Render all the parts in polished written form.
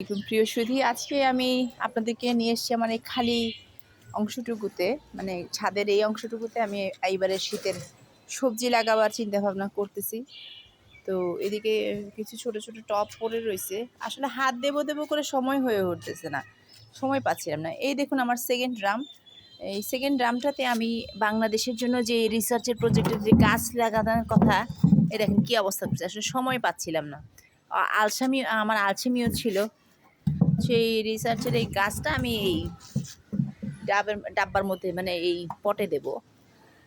দেখুন প্রিয় সুধী, আজকে আমি আপনাদেরকে নিয়ে এসেছি আমার এই খালি অংশটুকুতে, মানে ছাদের এই অংশটুকুতে আমি এইবারে শীতের সবজি লাগাবার চিন্তা ভাবনা করতেছি। তো এদিকে কিছু ছোট ছোট টব পড়ে রয়েছে, আসলে হাত দেবো দেবো করে সময় হয়ে উঠতেছে না, সময় পাচ্ছিলাম না। এই দেখুন আমার সেকেন্ড ড্রাম, এই সেকেন্ড ড্রামটাতে আমি বাংলাদেশের জন্য যে রিসার্চের প্রজেক্টের যে গাছ লাগানোর কথা, এ দেখেন কী অবস্থা করছে, আসলে সময় পাচ্ছিলাম না। আমার আলসেমিও ছিল, সেই রিসার্চের এই গাছটা আমি এই ডাব্বার মধ্যে মানে এই পটে দেব।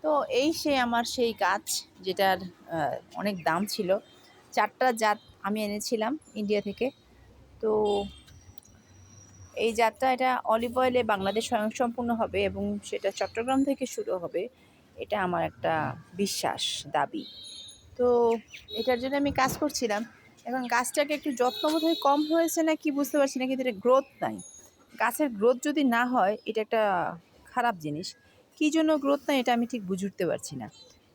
তো এই আমার সেই গাছ, যেটার অনেক দাম ছিল। 4টা জাত আমি এনেছিলাম ইন্ডিয়া থেকে। তো এই জাতটা, এটা অলিভ অয়েলে বাংলাদেশ স্বয়ংসম্পূর্ণ হবে এবং সেটা চট্টগ্রাম থেকে শুরু হবে, এটা আমার একটা বিশ্বাস, দাবি। তো এটার জন্য আমি কাজ করছিলাম। এখন গাছটাকে একটু যত্ন বোধহয় কম হয়েছে না কি বুঝতে পারছি না, কিন্তু এটা গ্রোথ নাই। গাছের গ্রোথ যদি না হয় এটা একটা খারাপ জিনিস। কী জন্য গ্রোথ নাই এটা আমি ঠিক বুঝে উঠতে পারছি না।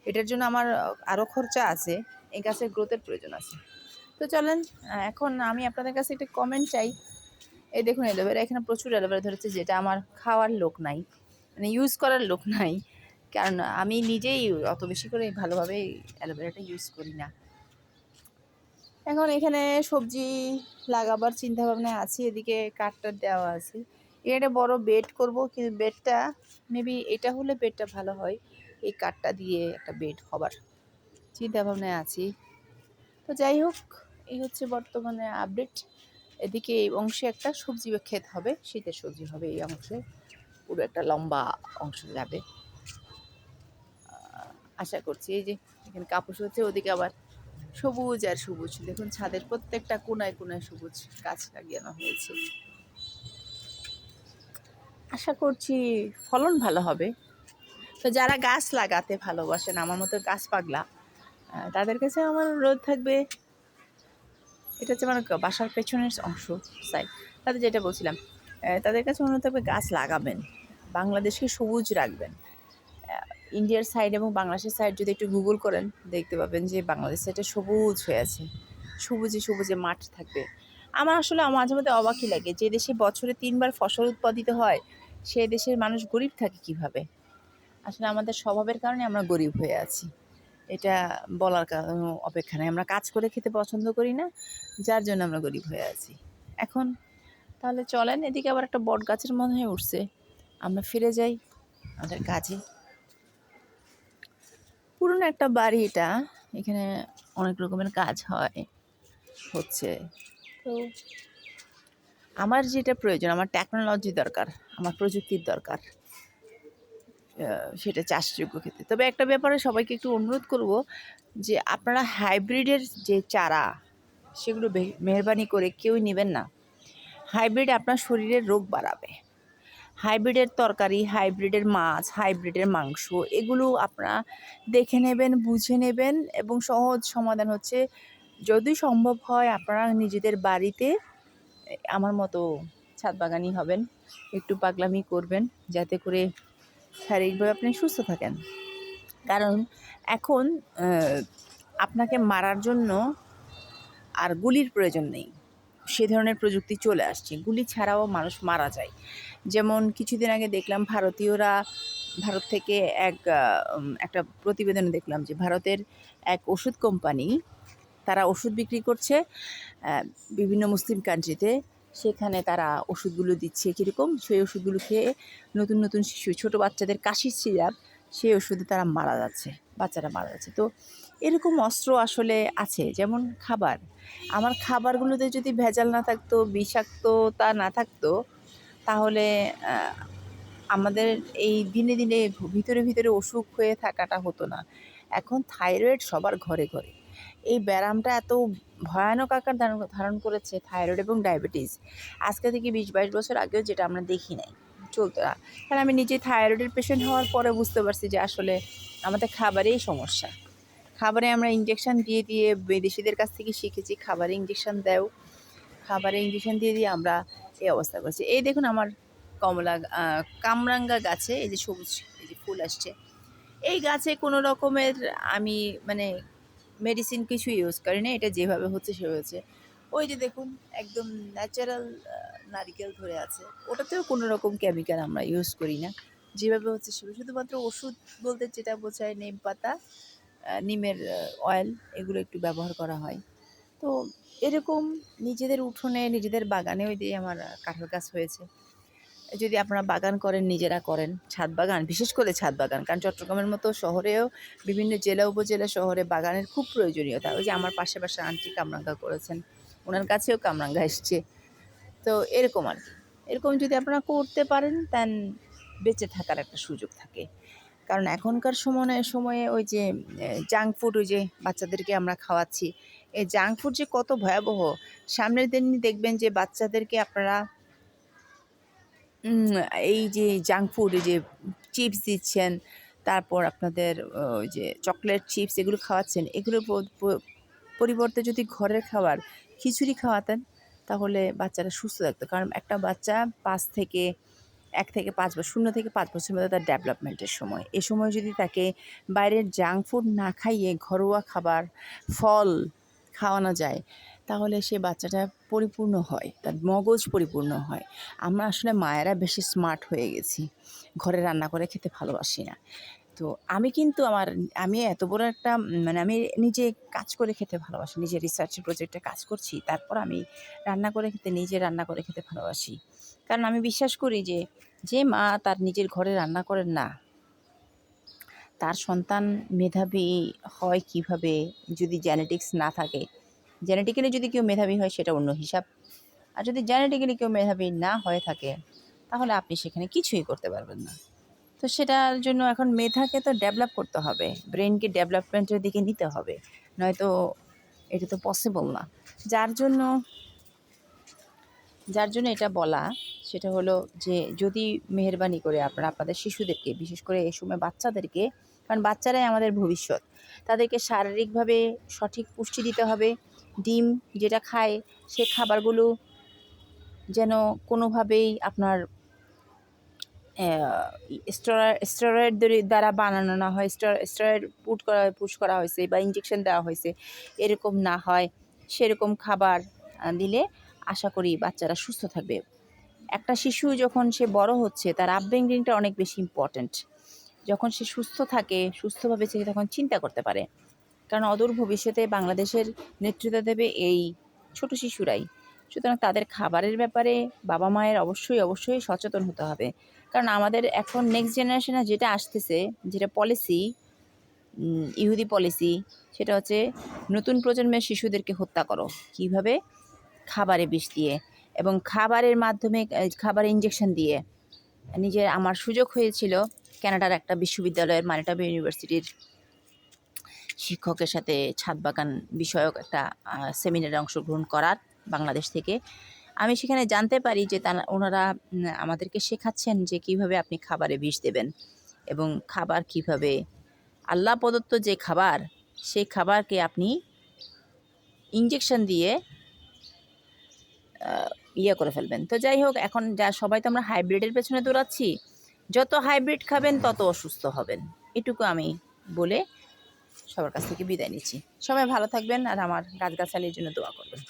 এটার জন্য আমার আরও খরচা আছে, এই গাছের গ্রোথের প্রয়োজন আছে। তো চলেন, এখন আমি আপনাদের কাছে একটা কমেন্ট চাই। এই দেখুন অ্যালোভেরা, এখানে প্রচুর অ্যালোভেরা ধরেছে, যেটা আমার খাওয়ার লোক নাই, মানে ইউজ করার লোক নাই, কারণ আমি নিজেই অত বেশি করে ভালোভাবে অ্যালোভেরাটা ইউজ করি না। এখন এখানে সবজি লাগাবার চিন্তাভাবনায় আছি, এদিকে কাঠটা দেওয়া আছে। এটা বড় বেড করব, কিন্তু বেডটা মেবি এটা হলে বেডটা ভালো হয়, এই কাঠটা দিয়ে একটা বেড হবার চিন্তাভাবনায় আছি। তো যাই হোক, এই হচ্ছে বর্তমানে আপডেট। এদিকে এই অংশে একটা সবজি ক্ষেত হবে, শীতের সবজি হবে এই অংশে, পুরো একটা লম্বা অংশ যাবে আশা করছি। এই যে এখানে কাপড় হচ্ছে, ওদিকে আবার সবুজ আর সবুজ, দেখুন ছাদের প্রত্যেকটা কোনায় কোনায় সবুজ গাছ লাগানো হয়েছে। আশা করছি ফলন ভালো হবে। তো যারা গাছ লাগাতে ভালোবাসেন, আমার মতো গাছ পাগলা, তাদের কাছে আমার অনুরোধ থাকবে, এটা হচ্ছে আমার বাসার পেছনের অংশ, সাইড, তাদের যেটা বলছিলাম, তাদের কাছে অনুরোধ থাকবে গাছ লাগাবেন, বাংলাদেশকে সবুজ রাখবেন। ইন্ডিয়ার সাইড এবং বাংলাদেশের সাইড যদি একটু গুগল করেন, দেখতে পাবেন যে বাংলাদেশ সাইডে সবুজ হয়ে আছে, সবুজে সবুজে মাঠ থাকবে। আমার আসলে মাঝে মধ্যে অবাকই লাগে, যে দেশে বছরে 3বার ফসল উৎপাদিত হয়, সে দেশের মানুষ গরিব থাকে কিভাবে। আসলে আমাদের স্বভাবের কারণে আমরা গরিব হয়ে আছি, এটা বলার কোনো অপেক্ষা নেই। আমরা কাজ করে খেতে পছন্দ করি না, যার জন্য আমরা গরিব হয়ে আছি। এখন তাহলে চলেন, এদিকে আবার একটা বট গাছের মনে হয়ে উঠছে, আমরা ফিরে যাই আমাদের কাজে। পুরনো একটা বাড়ি এটা, এখানে অনেক রকমের কাজ হচ্ছে। তো আমার যেটা প্রয়োজন, আমার টেকনোলজি দরকার, আমার প্রযুক্তির দরকার, সেটা চাষযোগ্য ক্ষেত্রে। তবে একটা ব্যাপারে সবাইকে একটু অনুরোধ করব, যে আপনারা হাইব্রিডের যে চারা, সেগুলো মেহরবানি করে কেউই নেবেন না। হাইব্রিড আপনার শরীরের রোগ বাড়াবে। হাইব্রিডের তরকারি, হাইব্রিডের মাছ, হাইব্রিডের মাংস, এগুলো আপনারা দেখে নেবেন, বুঝে নেবেন। এবং সহজ সমাধান হচ্ছে, যদি সম্ভব হয় আপনারা নিজেদের বাড়িতে আমার মতো ছাদ বাগানি হবেন, একটু পাগলামি করবেন, যাতে করে শারীরিকভাবে আপনি সুস্থ থাকেন। কারণ এখন আপনাকে মারার জন্য আর গুলির প্রয়োজন নেই, সে ধরনের প্রযুক্তি চলে আসছে। গুলি ছাড়াও মানুষ মারা যায়। যেমন কিছুদিন আগে দেখলাম ভারত থেকে একটা প্রতিবেদন দেখলাম, যে ভারতের এক ওষুধ কোম্পানি, তারা ওষুধ বিক্রি করছে বিভিন্ন মুসলিম কান্ট্রিতে। সেখানে তারা ওষুধগুলো দিচ্ছে কীরকম, সেই ওষুধগুলো খেয়ে নতুন নতুন শিশু, ছোটো বাচ্চাদের কাশির সিরাপ, সেই ওষুধে তারা মারা যাচ্ছে, বাচ্চারা মারা যাচ্ছে। তো এরকম অস্ত্র আসলে আছে। যেমন খাবার, আমার খাবারগুলোতে যদি ভেজাল না থাকতো, বিষাক্ততা না থাকতো, তাহলে আমাদের এই দিনে দিনে ভিতরে ভিতরে অসুখ হয়ে থাকাটা হতো না। এখন থাইরয়েড সবার ঘরে ঘরে, এই ব্যায়ামটা এত ভয়ানক আকার ধারণ করেছে, থাইরয়েড এবং ডায়াবেটিস। আজকে থেকে 20-22 বছর আগেও যেটা আমরা দেখি নাই, চলতো না। কারণ আমি নিজে থাইরয়েডের পেশেন্ট হওয়ার পরে বুঝতে পারছি যে আসলে আমাদের খাবারেই সমস্যা। খাবারে আমরা ইঞ্জেকশান দিয়ে দিয়ে, বিদেশিদের কাছ থেকে শিখেছি খাবারে ইঞ্জেকশান দেও, খাবারে ইঞ্জেকশান দিয়ে দিয়ে আমরা এই অবস্থা করছি। এই দেখুন আমার কামরাঙ্গা গাছে এই যে সবুজ, এই যে ফুল আসছে, এই গাছে কোনো রকমের আমি মানে মেডিসিন কিছু ইউজ করি না, এটা যেভাবে হচ্ছে সেভাবে হচ্ছে। ওই যে দেখুন একদম ন্যাচারাল নারিকেল ধরে আছে, ওটাতেও কোনো রকম কেমিক্যাল আমরা ইউজ করি না, যেভাবে হচ্ছে সেভাবে শুধুমাত্র ওষুধ বলতে যেটা বোঝায় নিম পাতা, নিমের অয়েল, এগুলো একটু ব্যবহার করা হয়। তো এরকম নিজেদের উঠোনে নিজেদের বাগানে ওই দিয়ে আমার কাঁঠাল গাছ হয়েছে। যদি আপনারা বাগান করেন, নিজেরা করেন ছাদ বাগান, বিশেষ করে ছাদ বাগান, কারণ চট্টগ্রামের মতো শহরেও বিভিন্ন জেলা উপজেলা শহরে বাগানের খুব প্রয়োজনীয়তা। ওই যে আমার পাশে পাশে আন্টি কামরাঙ্গা করেছেন, ওনার কাছেও কামরাঙ্গা এসছে। তো এরকম আর কি, এরকম যদি আপনারা করতে পারেন দেন বেঁচে থাকার একটা সুযোগ থাকে। কারণ এখনকার সময়ে ওই যে জাঙ্ক ফুড, ওই যে বাচ্চাদেরকে আমরা খাওয়াচ্ছি, এই জাঙ্ক ফুড যে কত ভয়াবহ, সামনের দিন দেখবেন যে বাচ্চাদেরকে আপনারা এই যে জাঙ্ক ফুড, এই যে চিপস দিচ্ছেন, তারপর আপনাদের ওই যে চকলেট চিপস এগুলো খাওয়াচ্ছেন, এগুলোর পরিবর্তে যদি ঘরের খাবার খিচুড়ি খাওয়াতেন তাহলে বাচ্চারা সুস্থ থাকতো। কারণ একটা বাচ্চা 1 থেকে 5 বছর, 0 থেকে 5 বছরের মধ্যে তার ডেভেলপমেন্টের সময়। এ সময় যদি তাকে বাইরের জাঙ্ক ফুড না খাইয়ে ঘরোয়া খাবার, ফল খাওয়ানো যায় তাহলে সে বাচ্চাটা পরিপূর্ণ হয়, তার মগজ পরিপূর্ণ হয়। আমরা আসলে মায়েরা বেশি স্মার্ট হয়ে গেছি, ঘরে রান্না করে খেতে ভালোবাসি না। তো আমি কিন্তু আমি এত বড় একটা মানে আমি নিজে কাজ করে খেতে ভালোবাসি, নিজে রিসার্চের প্রজেক্টে কাজ করছি, তারপর আমি নিজে রান্না করে খেতে ভালোবাসি। কারণ আমি বিশ্বাস করি যে যে মা তার নিজের ঘরে রান্না করেন না, তার সন্তান মেধাবী হয় কিভাবে, যদি জেনেটিক্স না থাকে। জেনেটিক্যালি যদি কেউ মেধাবী হয় সেটা অন্য হিসাব, আর যদি জেনেটিক্যালি কেউ মেধাবী না হয়ে থাকে তাহলে আপনি সেখানে কিছুই করতে পারবেন না। তো সেটার জন্য এখন মেধাকে তো ডেভেলপ করতে হবে, ব্রেনকে ডেভেলপমেন্টের দিকে নিতে হবে, নয়তো এটা তো পসিবল না। যার জন্য এটা বলা, সেটা হলো যে যদি মেহেরবানি করে আপনারা আপনাদের শিশুদেরকে, বিশেষ করে এই সময় বাচ্চাদেরকে, কারণ বাচ্চারাই আমাদের ভবিষ্যৎ, তাদেরকে শারীরিকভাবে সঠিক পুষ্টি দিতে হবে। ডিম যেটা খায় সে খাবারগুলো যেন কোনোভাবেই আপনার স্টেরয়েড দ্বারা বানানো না হয়, স্টেরয়েড পুশ করা হয়েছে বা ইঞ্জেকশন দেওয়া হয়েছে, এরকম না হয়। সেরকম খাবার দিলে আশা করি বাচ্চারা সুস্থ থাকবে। একটা শিশু যখন সে বড় হচ্ছে তার আপব্রিঙ্গিংটা অনেক বেশি ইম্পর্ট্যান্ট। যখন সে সুস্থ থাকে, সুস্থভাবে সে তখন চিন্তা করতে পারে, কারণ অদূর ভবিষ্যতে বাংলাদেশের নেতৃত্ব দেবে এই ছোট শিশুরাই। সুতরাং তাদের খাবারের ব্যাপারে বাবা মায়ের অবশ্যই সচেতন হতে হবে। কারণ আমাদের এখন নেক্সট জেনারেশনে যেটা আসতেছে, যেটা পলিসি, ইহুদি পলিসি, সেটা হচ্ছে নতুন প্রজন্মের শিশুদেরকে হত্যা করো। কিভাবে? খাবারে বিষ দিয়ে এবং খাবারের মাধ্যমে, খাবারে ইঞ্জেকশন দিয়ে। আমার সুযোগ হয়েছিল কানাডার একটা বিশ্ববিদ্যালয়ের, ম্যানিটোবা ইউনিভার্সিটির শিক্ষকের সাথে ছাদ বাগান বিষয়ক একটা সেমিনারে অংশগ্রহণ করার, বাংলাদেশ থেকে। আমি সেখানে জানতে পারি যে ওনারা আমাদেরকে শেখাচ্ছেন যে কিভাবে আপনি খাবারে বিষ দেবেন এবং খাবার কিভাবে আল্লাহ প্রদত্ত যে খাবার, সেই খাবারকে আপনি ইঞ্জেকশন দিয়ে করে ফেলবেন। তো যাই হোক, এখন সবাই তো আমরা হাইব্রিডের পেছনে দৌড়াচ্ছি, যত হাইব্রিড খাবেন তত অসুস্থ হবেন, এটুকু আমি বলে সবার কাছ থেকে বিদায় নিচ্ছি। সবাই ভালো থাকবেন আর আমার গাছগাছালির জন্য দোয়া করবেন।